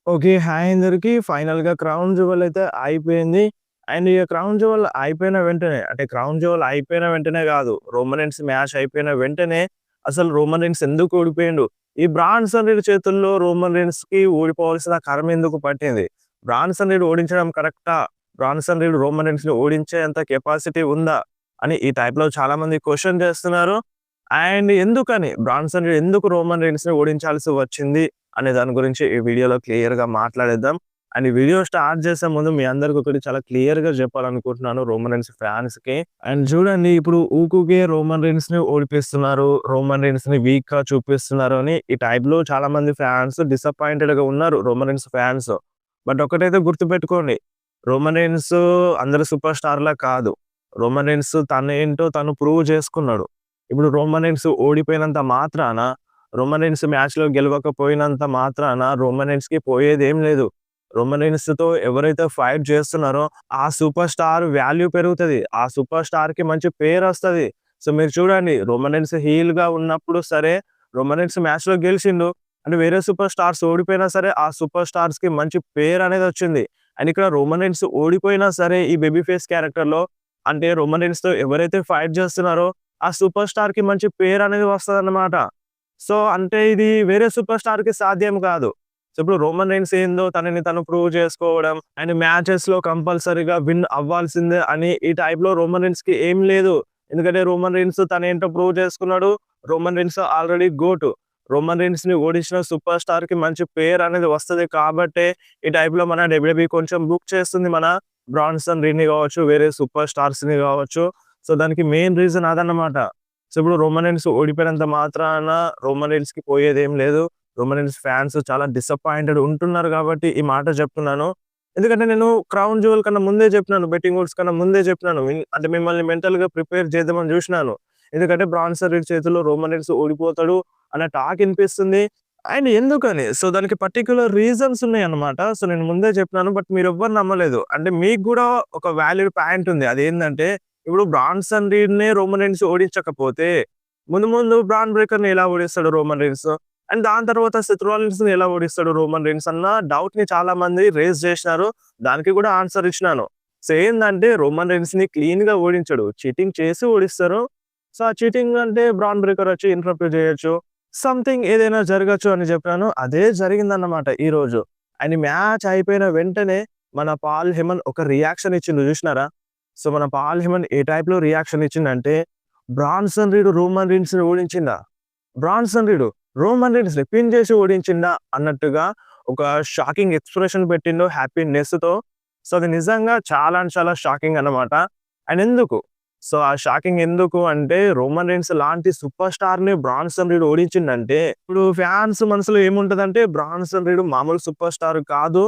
Okay. Hi అందరికి. ఫైనల్‌గా 'crown jewel' అయితే అయిపోయింది. అండ్ ఈ 'క్రౌన్ జువెల్' అయిపోయిన వెంటనే అంటే 'క్రౌన్ జువెల్' అయిపోయిన వెంటనే గాదు. రోమన్ రెయిన్స్ మ్యాచ్ అయిపోయిన వెంటనే అసలు రోమన్ రెయిన్స్ ఎందుకు ఓడిపోయిండు? ఈ బ్రాన్సన్ రీడ్ చేతుల్లో రోమన్ రెయిన్స్‌కి ఓడిపోవాల్సిన కర్మ ఎందుకు పట్టింది? బ్రాన్సన్ రీడ్ ఓడించడం కరెక్టా? బ్రాన్సన్ రీడ్ రోమన్ రెయిన్స్‌ని ఓడించేంత కెపాసిటీ ఉందా? అని ఈ టైప్‌లో చాలామంది క్వెషన్ చేస్తున్నారు. అండ్ ఎందుకని బ్రాన్సన్ రీడ్ ఎందుకు రోమన్ రెయిన్స్‌ని ఓడించాల్సి వచ్చింది? అనే దాని గురించి ఈ వీడియోలో క్లియర్‌గా మాట్లాడేద్దాం. అండ్ ఈ వీడియో స్టార్ట్ చేసే ముందు మీ అందరికి ఒకటి చాలా క్లియర్‌గా చెప్పాలనుకుంటున్నాను రోమన్ రెయిన్స్ ఫ్యాన్స్‌కి. అండ్ చూడండి ఇప్పుడు ఊకూకే రోమన్ రెయిన్స్‌ని ఓడిపిస్తున్నారు. రోమన్ రెయిన్స్‌ని వీక్‌గా చూపిస్తున్నారు అని ఈ టైప్‌లో చాలా మంది ఫ్యాన్స్ డిసప్పాయింటెడ్‌గా ఉన్నారు రోమన్ రెయిన్స్ ఫ్యాన్స్. బట్ ఒకటైతే గుర్తుపెట్టుకోండి. రోమన్ రెయిన్స్ అందరు సూపర్ స్టార్‌లా కాదు. రోమన్ రెయిన్స్ తనేంటో తను ప్రూవ్ చేసుకున్నాడు. ఇప్పుడు రోమన్ రెయిన్స్ ఓడిపోయినంత మాత్రాన రోమన్ రెయిన్స్ మ్యాచ్‌లో గెలవకపోయినంత మాత్రాన రోమన్ రెయిన్స్‌కి పోయేదేం లేదు. రోమన్ రెయిన్స్‌తో ఎవరైతే ఫైట్ చేస్తున్నారో ఆ సూపర్ స్టార్ వాల్యూ పెరుగుతది. ఆ సూపర్ స్టార్‌కి మంచి పేరొస్తది. సో, మీరు చూడండి రోమన్ రెయిన్స్ హీల్‌గా ఉన్నప్పుడు సరే, రోమన్ రెయిన్స్ మ్యాచ్‌లో గెలిచిండు. అంటే వేరే సూపర్ స్టార్స్ ఓడిపోయినా సరే, ఆ సూపర్ స్టార్స్‌కి మంచి పేరనేదొచ్చింది. అండ్ ఇక్కడ రోమన్ రెయిన్స్ ఓడిపోయినా సరే ఈ బేబీ ఫేస్ క్యారెక్టర్‌లో అంటే రోమన్ రెయిన్స్‌తో ఎవరైతే ఫైట్ చేస్తున్నారో ఆ సూపర్ స్టార్‌కి మంచి పేరనేది వస్తదన్నమాట. సో, అంటే ఇది వేరే సూపర్ స్టార్‌కి సాధ్యం కాదు. సో, ఇప్పుడు రోమన్ రెయిన్స్ ఏందో తనని తను ప్రూవ్ చేసుకోవడం అండ్ మ్యాచెస్‌లో కంపల్సరీగా విన్ అవ్వాల్సిందే అని ఈ టైప్‌లో రోమన్ రెయిన్స్‌కి ఏం లేదు. ఎందుకంటే రోమన్ రెయిన్స్ తనేంటో ప్రూవ్ చేసుకున్నాడు. Roman Reigns already GOAT. Roman రెయిన్స్‌ని ఓడించిన సూపర్ స్టార్‌కి మంచి పేరనేది వస్తది కాబట్టే ఈ టైప్‌లో మన డబ్ల్యూడబ్ల్యూఈ కొంచెం బుక్ చేస్తుంది మన బ్రాన్సన్ రీడ్‌ని కావచ్చు, వేరే సూపర్ స్టార్స్‌ని కావచ్చు. సో, దానికి మెయిన్ రీజన్ అదన్నమాట. సో, ఇప్పుడు రోమన్ రెయిన్స్ ఓడిపోయినంత మాత్రాన రోమన్ రెయిన్స్‌కి పోయేదేం లేదు. రోమన్ రెయిన్స్ ఫ్యాన్స్ చాలా డిసప్పాయింటెడ్ ఉంటున్నారు కాబట్టి ఈ మాట చెప్తున్నాను. ఎందుకంటే నేను 'క్రౌన్ జ్యువెల్' కన్నా ముందే చెప్పినాను. బెట్టింగ్ ఓడ్స్ కన్నా ముందే చెప్పినాను. అంటే మిమ్మల్ని మెంటల్‌గా ప్రిపేర్ చేద్దామని చూసినాను. ఎందుకంటే బ్రాన్సన్ రీడ్ చేతుల్లో రోమన్ రెయిన్స్ ఓడిపోతాడు అన్న టాక్ ఇనిపిస్తుంది. అండ్ ఎందుకని? సో, దానికి పర్టిక్యులర్ రీజన్స్ ఉన్నాయన్నమాట. సో, నేను ముందే చెప్పినాను. బట్ మీరెవ్వరు నమ్మలేదు. అంటే మీకు గూడా ఒక వాలిడ్ పాయింట్ ఉంది. అదేందంటే ఇప్పుడు బ్రాన్సన్ రీడ్‌నే రోమన్ రెయిన్స్ ఓడించకపోతే, ముందు ముందు బ్రాన్ బ్రేకర్‌ని ఎలా ఓడిస్తాడు రోమన్ రెయిన్స్? అండ్ దాని తర్వాత సెత్ రాలిన్స్‌ని ఎలా ఓడిస్తాడు రోమన్ రెయిన్స్ అన్న డౌట్‌ని చాలా మంది రైజ్ చేసినారు. దానికి కూడా ఆన్సర్ ఇచ్చినాను. సో, ఏందంటే రోమన్ రెయిన్స్‌ని క్లీన్‌గా ఓడించడు. చీటింగ్ చేసి ఓడిస్తారు. సో, ఆ చీటింగ్ అంటే బ్రాన్ బ్రేకర్ వచ్చి ఇంటరప్ట్ చేయొచ్చు. సంథింగ్ ఏదైనా జరగొచ్చు అని చెప్పాను. అదే జరిగిందన్నమాట ఈరోజు. అండ్ మ్యాచ్ అయిపోయిన వెంటనే మన పాల్ హెమన్ ఒక రియాక్షన్ ఇచ్చిండు చూసినారా? సో, మన పాల్ హెమన్ ఏ టైప్‌లో రియాక్షన్ ఇచ్చిండంటే, బ్రాన్సన్ రీడ్ రోమన్ రీడ్స్‌ని ఓడించిండా? బ్రాన్సన్ రీడ్ రోమన్ రీడ్స్‌ని పిన్ చేసి ఓడించిండా? అన్నట్టుగా ఒక షాకింగ్ ఎక్స్‌ప్రెషన్ పెట్టిండు హ్యాపీనెస్‌తో. సో, అది నిజంగా చాలా అంటే చాలా షాకింగ్ అన్నమాట. అండ్ ఎందుకు? సో, ఆ షాకింగ్ ఎందుకు అంటే రోమన్ రీడ్స్ లాంటి సూపర్ స్టార్‌ని బ్రాన్సన్ రీడ్ ఓడించిండంటే, ఇప్పుడు ఫ్యాన్స్ మనసులో ఏముంటదంటే బ్రాన్సన్ రీడ్ మామూలు సూపర్ స్టార్ కాదు.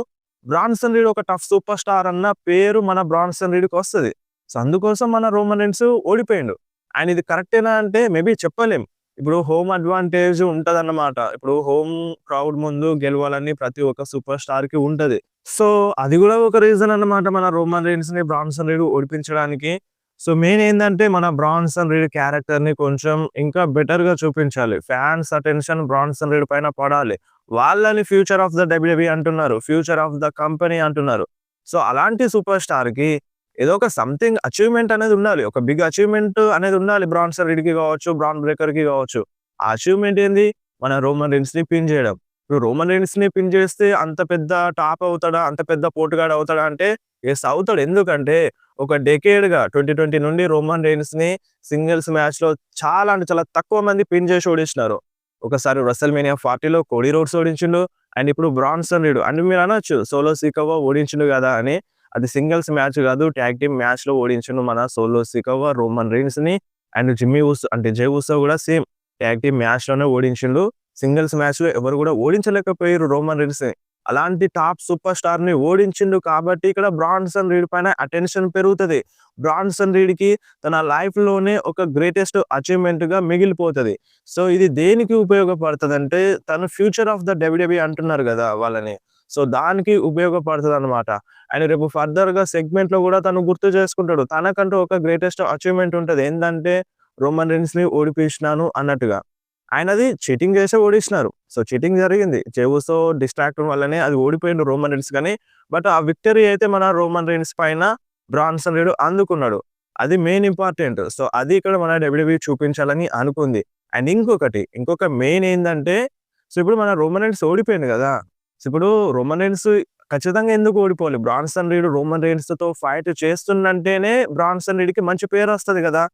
బ్రాన్సన్ రీడ్ ఒక టఫ్ సూపర్ స్టార్ అన్న పేరు మన బ్రాన్సన్ రీడ్‌కొస్తది. సో, అందుకోసం మన రోమన్ రీన్స్ ఓడిపోయిండు. అండ్ ఇది కరెక్టేనా అంటే మేబీ చెప్పలేం. ఇప్పుడు హోమ్ అడ్వాంటేజ్ ఉంటదన్నమాట. ఇప్పుడు హోమ్ క్రౌడ్ ముందు గెలవాలని ప్రతి ఒక్క సూపర్ స్టార్‌కి ఉంటది. సో, అది గూడా ఒక రీజన్ అన్నమాట మన రోమన్ రీన్స్‌ని బ్రాన్సన్ రీడ్ ఓడిపించడానికి. సో, మెయిన్ ఏందంటే మన బ్రాన్సన్ రీడ్ క్యారెక్టర్‌ని కొంచెం ఇంకా బెటర్‌గా చూపించాలి. ఫ్యాన్స్ అటెన్షన్ బ్రాన్సన్ రీడ్ పైన పడాలి. వాళ్ళని ఫ్యూచర్ ఆఫ్ ద డబ్ల్యూడబ్ల్యూఈ అంటున్నారు. ఫ్యూచర్ ఆఫ్ ద కంపెనీ అంటున్నారు. సో, అలాంటి సూపర్ స్టార్‌కి ఏదో ఒక సంథింగ్ అచీవ్‌మెంట్ అనేది ఉండాలి. ఒక బిగ్ అచీవ్‌మెంట్ అనేది ఉండాలి. బ్రాన్సన్ రీడ్‌కి కావచ్చు, బ్రాన్ బ్రేకర్‌కి కావచ్చు. ఆ అచీవ్‌మెంట్ ఏంది? మన రోమన్ రీన్స్‌ని పిన్ చేయడం. ఇప్పుడు రోమన్ రీన్స్‌ని పిన్ చేస్తే అంత పెద్ద టాప్ అవుతాడా? అంత పెద్ద పోటుగాడు అవుతాడా అంటే యెస్ అవుతాడు. ఎందుకంటే ఒక డెకేడ్‌గా 2020 నుండి రోమన్ రీన్స్‌ని సింగిల్స్ మ్యాచ్‌లో చాలా అంటే చాలా తక్కువ మంది పిన్ చేసి ఓడించినారు. ఒకసారి రెసల్‌మేనియా 40లో కోడీ రోడ్స్ ఓడించిండు. అండ్ ఇప్పుడు బ్రాన్సన్ రీడ్ అంటే మీరు అనొచ్చు సోలో సికోవా ఓడించిండు గదా! అని. అది సింగిల్స్ మ్యాచ్ గాదు. టాగ్ టీమ్ మ్యాచ్‌లో ఓడించిండు మన సోలో సికోవా రోమన్ రీన్స్‌ని. అండ్ జిమ్మీ ఊసో అంటే జై ఊసో గూడా సేమ్ టాగ్ టీమ్ మ్యాచ్‌లోనే ఓడించిండు. సింగిల్స్ మ్యాచ్‌లో ఎవరు గూడా ఓడించలేకపోయిర్రు రోమన్ రీన్స్‌ని. అలాంటి టాప్ సూపర్ స్టార్‌ని ఓడించిండు కాబట్టి ఇక్కడ బ్రాన్సన్ రీడ్ పైన అటెన్షన్ పెరుగుతది. బ్రాన్సన్ రీడ్‌కి తన లైఫ్‌లోనే ఒక గ్రేటెస్ట్ అచీవ్‌మెంట్‌గా మిగిలిపోతది. సో, ఇది దేనికి ఉపయోగపడతదంటే తను ఫ్యూచర్ ఆఫ్ ద డబ్ల్యూడబ్ల్యూఈ అంటున్నారు గదా! వాళ్ళని. సో, దానికి ఉపయోగపడతదనమాట. అండ్ రేపు ఫర్దర్‌గా సెగ్మెంట్‌లో గూడా తను గుర్తు చేసుకుంటాడు. తనకంటూ ఒక గ్రేటెస్ట్ అచీవ్‌మెంట్ ఉంటది. ఏందంటే రోమన్ రీన్స్‌ని ఓడిపించినాను అన్నట్టుగా. ఆయనది చీటింగ్ చేసే ఓడిసినారు. సో, చీటింగ్ జరిగింది. జెవుస్‌తో డిస్ట్రాక్ట్ వల్లనే అది ఓడిపోయిండు రోమన్ రీన్స్ గాని. బట్ ఆ విక్టరీ అయితే మన రోమన్ రీన్స్ పైన బ్రాన్సన్ రీడ్ అందుకున్నాడు. అది మెయిన్ ఇంపార్టెంట్. సో, అది ఇక్కడ మన డబ్ల్యూడబ్ల్యూఈ చూపించాలని అనుకుంది. అండ్ ఇంకొక మెయిన్ ఏందంటే, సో, ఇప్పుడు మన రోమన్ రీన్స్ ఓడిపోయిండు గదా! సో, ఇప్పుడు రోమన్ రీన్స్ ఖచ్చితంగా ఎందుకు ఓడిపోవాలి? బ్రాన్సన్ రీడ్ రోమన్ రీన్స్‌తో ఫైట్ చేస్తుండంటేనే బ్రాన్సన్ రీడ్‌కి మంచి పేరొస్తది గదా!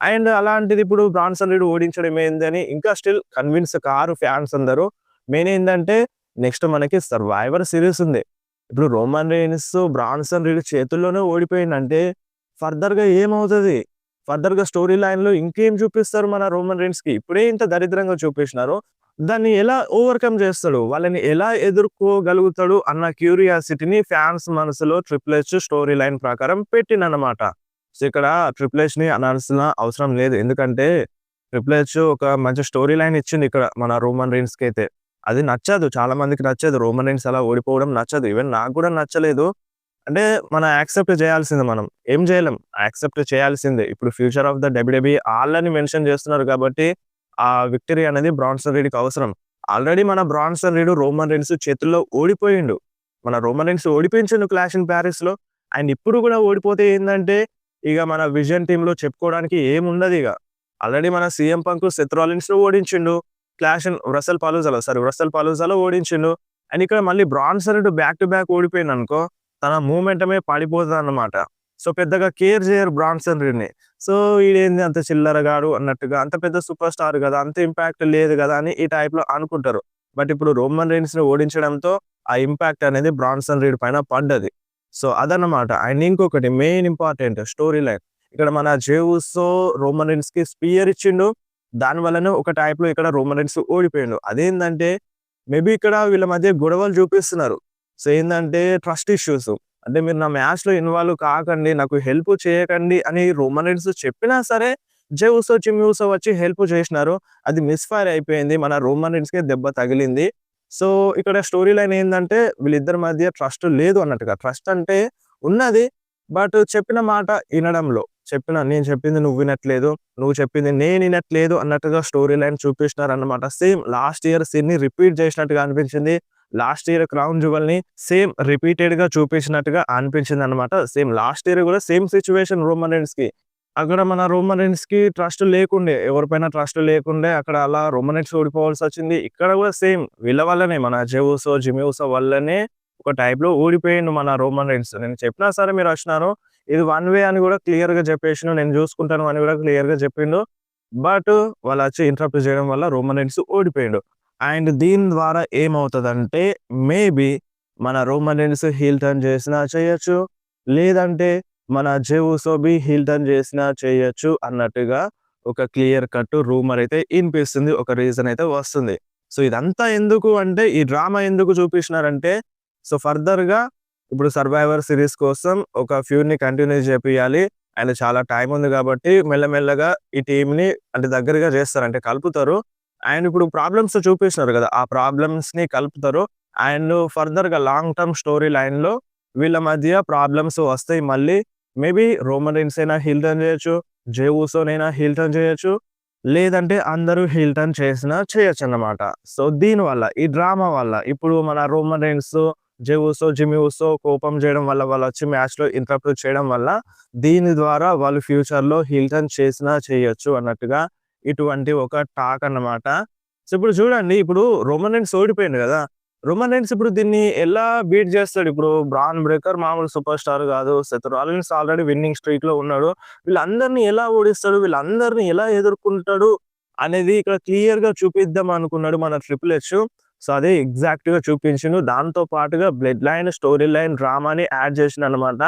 అండ్ అలాంటిది ఇప్పుడు బ్రాన్సన్ రీడ్ ఓడించడం ఏందని ఇంకా స్టిల్ కన్విన్స్ కారు ఫ్యాన్స్ అందరూ. మెయిన్ ఏందంటే నెక్స్ట్ మనకి సర్వైవర్ సీరీస్ ఉంది. ఇప్పుడు రోమన్ రెయిన్స్, బ్రాన్సన్ రీడ్ చేతుల్లోనే ఓడిపోయిండంటే ఫర్దర్‌గా ఏమవుతది? ఫర్దర్‌గా స్టోరీ లైన్‌లో ఇంకేం చూపిస్తారు మన రోమన్ రెయిన్స్‌కి? ఇప్పుడే ఇంత దరిద్రంగా చూపించినారు. దాన్ని ఎలా ఓవర్‌కమ్ చేస్తాడు? వాళ్ళని ఎలా ఎదుర్కోగలుగుతాడు అన్న క్యూరియాసిటీని ఫ్యాన్స్ మనసులో ట్రిపుల్ హెచ్ స్టోరీ లైన్ ప్రకారం పెట్టిండన్నమాట. సో, ఇక్కడ ట్రిపుల్ హెచ్‌ని అనాల్సిన అవసరం లేదు. ఎందుకంటే ట్రిపుల్ హెచ్ ఒక మంచి స్టోరీ లైన్ ఇచ్చింది ఇక్కడ మన రోమన్ రీన్స్‌కైతే. అది నచ్చదు. చాలా మందికి నచ్చదు. రోమన్ రీన్స్ అలా ఓడిపోవడం నచ్చదు. ఈవెన్ నాకు కూడా నచ్చలేదు. అంటే మనం యాక్సెప్ట్ చేయాల్సిందే మనం. ఏం చేయలేం. యాక్సెప్ట్ చేయాల్సిందే. ఇప్పుడు ఫ్యూచర్ ఆఫ్ ద డబ్ల్యూడబ్ల్యూఈ ఆళ్ళని మెన్షన్ చేస్తున్నారు కాబట్టి, ఆ విక్టరీ అనేది బ్రాన్సన్ రీడ్‌కి అవసరం. ఆల్రెడీ మన బ్రాన్సన్ రీడ్ రోమన్ రీన్స్ చేతుల్లో ఓడిపోయిండు. మన రోమన్ రీన్స్ ఓడిపించిండు క్లాష్ ఇన్ పారిస్‌లో. అండ్ ఇప్పుడు కూడా ఓడిపోతే ఏందంటే, ఇగ మన విజన్ టీమ్‌లో చెప్పుకోవడానికి ఏముండదిగ. ఆల్రెడీ మన సీఎం పంక్ సెత్ రాలిన్స్‌ని ఓడించిండు. రస్సెల్ పాలూజాలో ఓడించిండు. అండ్ ఇక్కడ మళ్ళీ Bronson Reed back to back ఓడిపోయిండనుకో తన మూమెంటమే పడిపోతదన్నమాట. సో, పెద్దగా కేర్ చేయరు బ్రాన్సన్ రీడ్‌ని. సో, ఈడేంది అంత చిల్లరగాడు అన్నట్టుగా, అంత పెద్ద సూపర్ స్టార్ గదా! అంత ఇంపాక్ట్ లేదు గదా! అని ఈ టైప్‌లో అనుకుంటారు. బట్ ఇప్పుడు రోమన్ రీన్స్‌ని ఓడించడంతో ఆ ఇంపాక్ట్ అనేది బ్రాన్సన్ రీడ్ పైన పడ్డది. సో, అదన్నమాట. అండ్ ఇంకొకటి మెయిన్ ఇంపార్టెంట్ స్టోరీ లైన్. ఇక్కడ మన జే ఉసో రోమన్ రీన్స్‌కి స్పియర్ ఇచ్చిండు. దాని వల్లనే ఒక టైప్‌లో ఇక్కడ రోమన్ రీన్స్ ఓడిపోయిండు. అదేందంటే మేబీ ఇక్కడ వీళ్ళ మధ్య గొడవలు చూపిస్తున్నారు. సో, ఏందంటే ట్రస్ట్ ఇష్యూస్. అంటే మీరు నా మ్యాచ్‌లో ఇన్వాల్వ్ కాకండి, నాకు హెల్ప్ చేయకండి అని రోమన్ రీన్స్ చెప్పినా సరే, జే ఉసో, జిమ్మీ ఉసో వచ్చి హెల్ప్ చేసినారు. అది మిస్‌ఫైర్ అయిపోయింది. మన రోమన్ రీన్స్‌కే దెబ్బ తగిలింది. సో, ఇక్కడ స్టోరీ లైన్ ఏందంటే వీళ్ళిద్దరి మధ్య ట్రస్ట్ లేదు అన్నట్టుగా. ట్రస్ట్ అంటే ఉన్నది. బట్ చెప్పిన మాట ఇనడంలో. నేను చెప్పింది నువ్వు వినట్లేదు. నువ్వు చెప్పింది నేను ఇనట్లేదు అన్నట్టుగా స్టోరీ లైన్ చూపిచ్చినారన్నమాట. సేమ్ లాస్ట్ ఇయర్ సీన్‌ని రిపీట్ చేసినట్టుగా అనిపించింది. లాస్ట్ ఇయర్ క్రౌన్ జ్యువెల్‌ని సేమ్ రిపీటెడ్‌గా చూపించినట్టుగా అనిపించిందన్నమాట. సేమ్ లాస్ట్ ఇయర్ గూడా సేమ్ సిట్యుయేషన్ రోమన్ రీన్స్‌కి. అక్కడ మన రోమన్ రీన్స్‌కి ట్రస్ట్ లేకుండే. ఎవరిపైన ట్రస్ట్ లేకుండే అక్కడ అలా రోమన్ రీన్స్ ఓడిపోవాల్సొచ్చింది. ఇక్కడ గూడా సేమ్ వీళ్ళ వల్లనే మన జే ఉసో, జిమ్మీ ఉసో వల్లనే ఒక టైప్‌లో ఓడిపోయిండు మన రోమన్ రీన్స్. నేను చెప్పినా సరే మీరొచ్చినారు. ఇది వన్ వే అని గూడా క్లియర్‌గా చెప్పేసిండు. నేను జూసుకుంటాను అని గూడా క్లియర్‌గా చెప్పిండు. బట్ వాళ్ళొచ్చి ఇంటరప్ట్ చేయడం వల్ల రోమన్ రీన్స్ ఓడిపోయిండు. అండ్ దీని ద్వారా ఏమవుతదంటే మేబీ మన రోమన్ రీన్స్ హీల్ టర్న్ చేసినా చేయొచ్చు. లేదంటే మన జే ఉసో హీల్ టర్న్ చేసినా చేయొచ్చు అన్నట్టుగా ఒక క్లియర్ కట్ రూమర్ అయితే ఇనిపిస్తుంది. ఒక రీజన్ అయితే వస్తుంది. సో, ఇదంతా ఎందుకు అంటే ఈ డ్రామా ఎందుకు చూపిచ్చినారంటే సో, ఫర్దర్‌గా ఇప్పుడు 'సర్వైవర్' సీరీస్ కోసం ఒక ఫ్యూడ్‌ని కంటిన్యూ చేపియాలి. అండ్ చాలా టైం ఉంది కాబట్టి మెల్లమెల్లగా ఈ టీమ్‌ని అంటే దగ్గరగా చేస్తారు. అంటే కలుపుతారు. అండ్ ఇప్పుడు ప్రాబ్లమ్స్ చూపిస్తున్నారు కదా! ఆ ప్రాబ్లమ్స్‌ని కలుపుతారు. అండ్ ఫర్దర్‌గా లాంగ్ టర్మ్ స్టోరీ లైన్‌లో వీళ్ళ మధ్య ప్రాబ్లమ్స్ వస్తాయి మళ్ళీ. మేబీ రోమన్ రీన్స్ అయినా హీల్ టర్న్ చేయొచ్చు. జే ఉసోనైనా హీల్ టర్న్ చేయొచ్చు. లేదంటే అందరూ హీల్ టర్న్ చేసినా చేయొచ్చన్నమాట. సో, దీనివల్ల ఈ డ్రామా వల్ల ఇప్పుడు మన రోమన్ రీన్స్, జే ఉసో, జిమ్మీ ఉసో కోపం చేయడం వల్ల వాళ్ళొచ్చి మ్యాచ్‌లో ఇంటరప్ట్ చేయడం వల్ల దీని ద్వారా వాళ్ళు ఫ్యూచర్‌లో హీల్ టర్న్ చేసినా చేయొచ్చు అన్నట్టుగా ఇటువంటి ఒక టాక్ అన్నమాట. సో, ఇప్పుడు చూడండి ఇప్పుడు రోమన్ రీన్స్ ఓడిపోయిండు గదా! రోమన్ రీన్స్ ఇప్పుడు దీన్ని ఎలా బీట్ చేస్తాడు? ఇప్పుడు బ్రాన్ బ్రేకర్ మామూలు సూపర్ స్టార్ గాదు. సెత్ రాలిన్స్ ఆల్రెడీ విన్నింగ్ స్ట్రీక్‌లో ఉన్నాడు. వీళ్ళందరిని ఎలా ఓడిస్తాడు? వీళ్ళందరిని ఎలా ఎదుర్కుంటాడు? అనేది ఇక్కడ క్లియర్‌గా చూపిద్దాం అనుకున్నాడు మన ట్రిపుల్ హెచ్. సో, అదే ఎగ్జాక్ట్‌గా చూపించిండు. దాంతో పాటుగా బ్లడ్ లైన్, స్టోరీ లైన్, డ్రామాని యాడ్ చేసిండనమాట.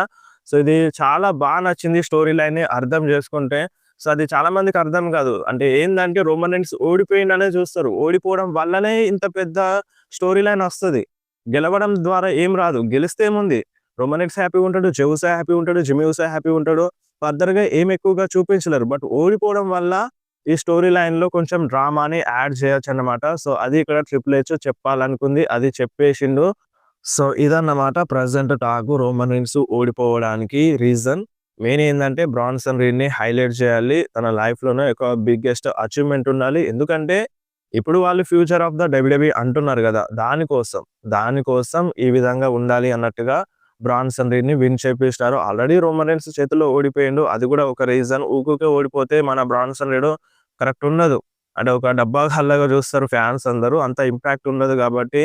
సో, ఇది చాలా నచ్చింది స్టోరీ లైన్‌ని అర్థం చేసుకుంటే. సో, అది చాలా మందికి అర్థం కాదు. అంటే ఏందంటే రోమన్ రీన్స్ ఓడిపోయిండనే చూస్తారు. ఓడిపోవడం వల్లనే ఇంత పెద్ద స్టోరీ లైన్ వస్తది. గెలవడం ద్వారా ఏం రాదు. గెలిస్తే ఏముంది? రోమన్ రీన్స్ హ్యాపీగా ఉంటాడు. జే ఉసో హ్యాపీగా ఉంటాడు. జిమ్మీ ఉసో హ్యాపీగా ఉంటాడు. ఫర్దర్‌గా ఏం ఎక్కువగా చూపించలేరు. బట్ ఓడిపోవడం వల్ల ఈ స్టోరీ లైన్‌లో కొంచెం డ్రామాని యాడ్ చేయొచ్చన్నమాట. సో, అది ఇక్కడ ట్రిపుల్ హెచ్ చెప్పాలనుకుంది. అది చెప్పేసిండు. సో, ఇదన్నమాట ప్రెజెంట్ టాకు రోమన్ రీన్స్ ఓడిపోవడానికి రీజన్. మెయిన్ ఏందంటే బ్రాన్సన్ రీడ్‌ని హైలైట్ చేయాలి. తన లైఫ్‌లోనే ఒక బిగ్గెస్ట్ అచీవ్‌మెంట్ ఉండాలి. ఎందుకంటే ఇప్పుడు వాళ్ళు ఫ్యూచర్ ఆఫ్ ద డబ్ల్యూడబ్ల్యూఈ అంటున్నారు గదా! దానికోసం ఈ విధంగా ఉండాలి అన్నట్టుగా బ్రాన్సన్ రీడ్‌ని విన్ చేపిచ్చినారు. ఆల్రెడీ రోమన్ రీన్స్ చేతుల్లో ఓడిపోయిండు. అది గూడా ఒక రీజన్. ఊకూకే ఓడిపోతే మన బ్రాన్సన్ రీడ్ కరెక్ట్ ఉండదు. అంటే ఒక డబ్బా గల్లాగా చూస్తారు ఫ్యాన్స్ అందరూ. అంత ఇంపాక్ట్ ఉండదు గాబట్టి,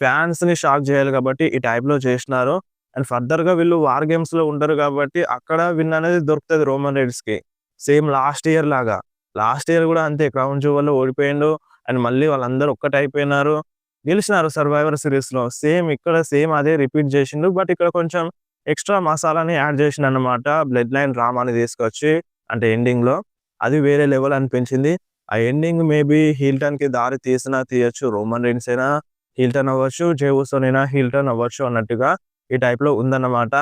ఫ్యాన్స్‌ని షాక్ జేయాలి గాబట్టి ఈ టైప్‌లో చేసినారు. అండ్ ఫర్దర్‌గా వీళ్ళు వార్ గేమ్స్‌లో ఉండరు గాబట్టి అక్కడ విన్ అనేది దొరుకుతది రోమన్ రీడ్స్‌కి. సేమ్ లాస్ట్ ఇయర్ లాగా. లాస్ట్ ఇయర్ గూడా అంతే క్రౌన్ జ్యువెల్‌లో ఓడిపోయిండు. అండ్ మళ్ళీ వాళ్ళందరూ ఒక్కటైపోయినారు. గెలిచినారు సర్వైవర్ సీరీస్‌లో. ఇక్కడ సేమ్ అదే రిపీట్ జేషిండు. బట్ ఇక్కడ కొంచెం ఎక్స్‌ట్రా మసాలాని యాడ్ జేషిండన్నమాట. బ్లడ్ లైన్ డ్రామాని తీసుకొచ్చి అంటే ఎండింగ్‌లో. అది వేరే లెవెల్ అనిపించింది. ఆ ఎండింగ్ మేబీ హీల్ టర్న్‌కి దారి తీసినా తీయొచ్చు. రోమన్ రీన్స్ అయినా హీల్ టర్న్ అవ్వచ్చు. జే ఉసోనైనా హీల్ టర్న్ అవ్వచ్చు అన్నట్టుగా ఈ టైప్‌లో ఉందన్నమాట.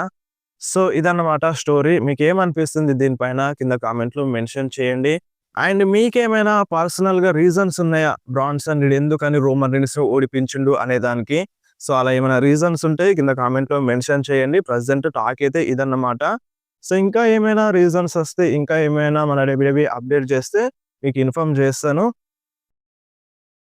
సో, ఇదన్నమాట స్టోరీ. మీకేమనిపిస్తుంది దీనిపైన కింద కామెంట్‌లో మెన్షన్ చేయండి. అండ్ మీకేమైనా పర్సనల్‌గా రీజన్స్ ఉన్నాయా? బ్రాన్సన్ రీడ్ ఎందుకని రోమన్ రీన్స్‌ని ఓడిపించిండు అనే దానికి? సో, అలా ఏమైనా రీజన్స్ ఉంటే కింద కామెంట్‌లో మెన్షన్ చేయండి. ప్రెజెంట్ టాక్ అయితే ఇదన్నమాట. సో, ఇంకా ఏమైనా రీజన్స్ వస్తే, ఇంకా ఏమైనా మన డబ్ల్యూడబ్ల్యూఈ అప్డేట్ చేస్తే మీకు ఇన్ఫార్మ్ చేస్తాను.